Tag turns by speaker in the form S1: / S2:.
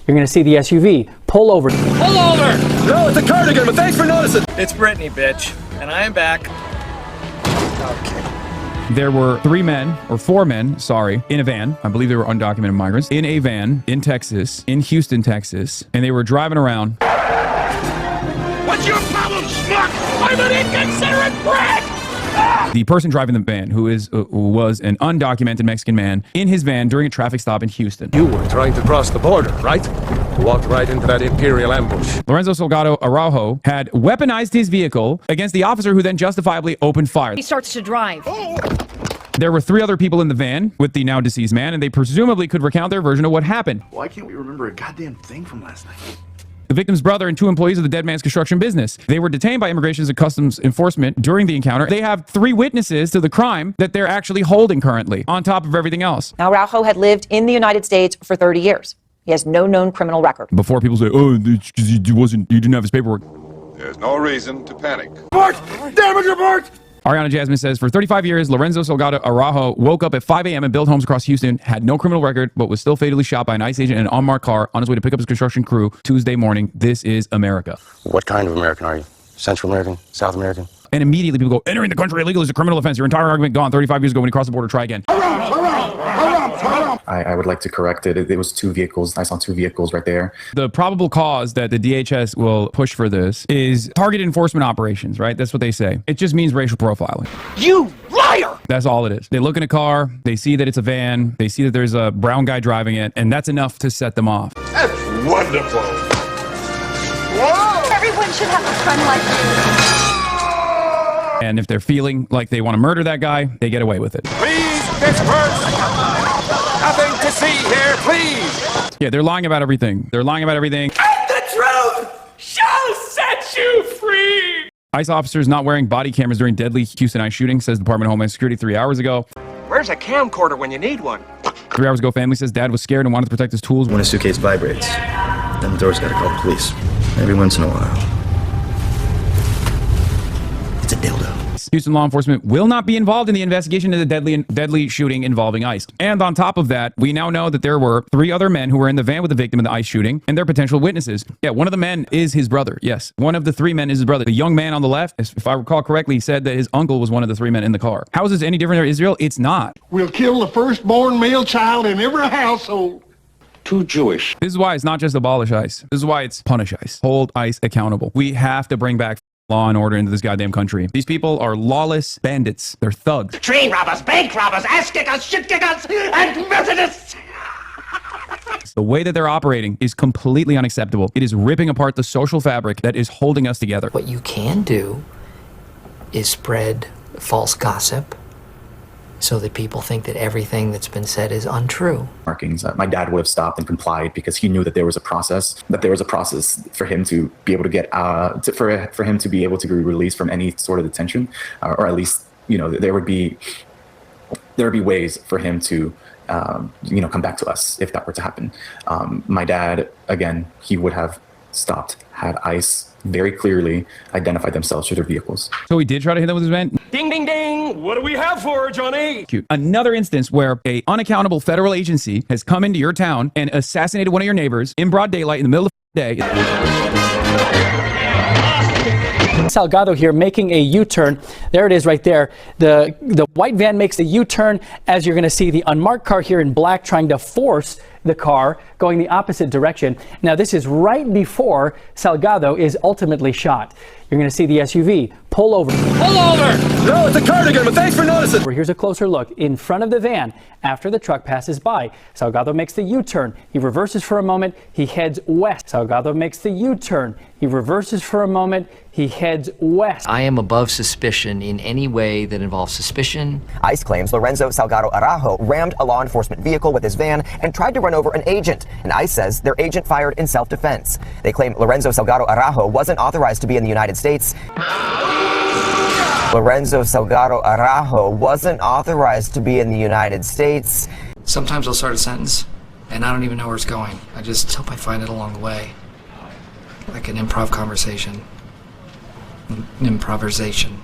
S1: You're going to see the SUV pull over.
S2: Pull over!
S3: No, it's a cardigan, but thanks for noticing.
S2: It's Brittany, bitch. And I am back. Okay.
S4: There were 4 men, in a van. I believe they were undocumented migrants. In a van in Texas, in Houston, Texas. And they were driving around.
S2: What's your problem, schmuck? I'm an inconsiderate prick!
S4: The person driving the van, who was an undocumented Mexican man, in his van during a traffic stop in Houston.
S3: You were trying to cross the border, right? Walked right into that imperial ambush.
S4: Lorenzo Salgado Araujo had weaponized his vehicle against the officer, who then justifiably opened fire.
S5: He starts to drive.
S4: There were 3 other people in the van with the now deceased man, and they presumably could recount their version of what happened.
S6: Why can't we remember a goddamn thing from last night?
S4: The victim's brother and 2 employees of the dead man's construction business. They were detained by Immigration and Customs Enforcement during the encounter. They have 3 witnesses to the crime that they're actually holding currently, on top of everything else.
S7: Now, Araujo had lived in the United States for 30 years. He has no known criminal record.
S4: Before people say, oh, it's because he didn't have his paperwork.
S8: There's no reason to panic.
S3: Abort! Damn it, abort!
S4: Ariana Jasmine says, for 35 years, Lorenzo Salgado Araujo woke up at 5 a.m. and built homes across Houston, had no criminal record, but was still fatally shot by an ICE agent in an unmarked car on his way to pick up his construction crew Tuesday morning. This is America.
S9: What kind of American are you? Central American? South American?
S4: And immediately people go, entering the country illegally is a criminal offense. Your entire argument gone. 35 years ago when you crossed the border, try again.
S6: I would like to correct it. It was 2 vehicles. I saw 2 vehicles right there.
S4: The probable cause that the DHS will push for this is targeted enforcement operations, right? That's what they say. It just means racial profiling.
S2: You liar!
S4: That's all it is. They look in a car, they see that it's a van, they see that there's a brown guy driving it, and that's enough to set them off.
S8: That's wonderful.
S5: Whoa! Everyone should have a friend like you.
S4: And if they're feeling like they want to murder that guy, they get away with it.
S3: Please disperse! Nothing to see here, please!
S4: Yeah, they're lying about everything. They're lying about everything.
S2: And the truth shall set you free!
S4: ICE officers not wearing body cameras during deadly Houston ICE shooting, says Department of Homeland Security 3 hours ago.
S2: Where's a camcorder when you need one?
S4: 3 hours ago, family says dad was scared and wanted to protect his tools.
S6: When a suitcase vibrates, then the door's gotta call the police. Every once in a while. It's a dildo.
S4: Houston law enforcement will not be involved in the investigation of the deadly shooting involving ICE. And on top of that, we now know that there were 3 other men who were in the van with the victim of the ICE shooting, and they're potential witnesses. Yeah, one of the men is his brother. Yes, one of the 3 men is his brother. The young man on the left, if I recall correctly, said that his uncle was one of the 3 men in the car. How is this any different than Israel? It's not.
S10: We'll kill the firstborn male child in every household.
S8: Too Jewish.
S4: This is why it's not just abolish ICE. This is why it's punish ICE. Hold ICE accountable. We have to bring back law and order into this goddamn country. These people are lawless bandits. They're thugs.
S2: Train robbers, bank robbers, ass kickers, shit kickers, and Methodists!
S4: The way that they're operating is completely unacceptable. It is ripping apart the social fabric that is holding us together.
S11: What you can do is spread false gossip so that people think that everything that's been said is untrue.
S6: Markings. My dad would have stopped and complied because he knew that there was a process. For him to be able to get for him to be able to be released from any sort of detention, or at least there would be ways for him to come back to us if that were to happen. My dad, again, he would have stopped had ICE very clearly identified themselves through their vehicles.
S4: So he did try to hit them with his van?
S2: Ding, ding, ding! What do we have for her, Johnny?
S4: Cute. Another instance where a unaccountable federal agency has come into your town and assassinated one of your neighbors in broad daylight in the middle of the day.
S1: Salgado here making a U-turn. There it is right there. The white van makes the U-turn as you're going to see the unmarked car here in black trying to force the car going the opposite direction. Now this is right before Salgado is ultimately shot. You're going to see the SUV pull over.
S2: Pull over!
S3: No, it's a cardigan, but thanks for noticing.
S1: Here's a closer look in front of the van after the truck passes by. Salgado makes the U-turn. He reverses for a moment. He heads west. Salgado makes the U-turn. He reverses for a moment. He heads west.
S11: I am above suspicion in any way that involves suspicion.
S7: ICE claims Lorenzo Salgado Araujo rammed a law enforcement vehicle with his van and tried to run over an agent. And ICE says their agent fired in self-defense. They claim Lorenzo Salgado Araujo wasn't authorized to be in the United States. Lorenzo Salgado Araujo wasn't authorized to be in the United States.
S11: Sometimes I'll start a sentence and I don't even know where it's going. I just hope I find it along the way. Like an improv conversation. Improvisation.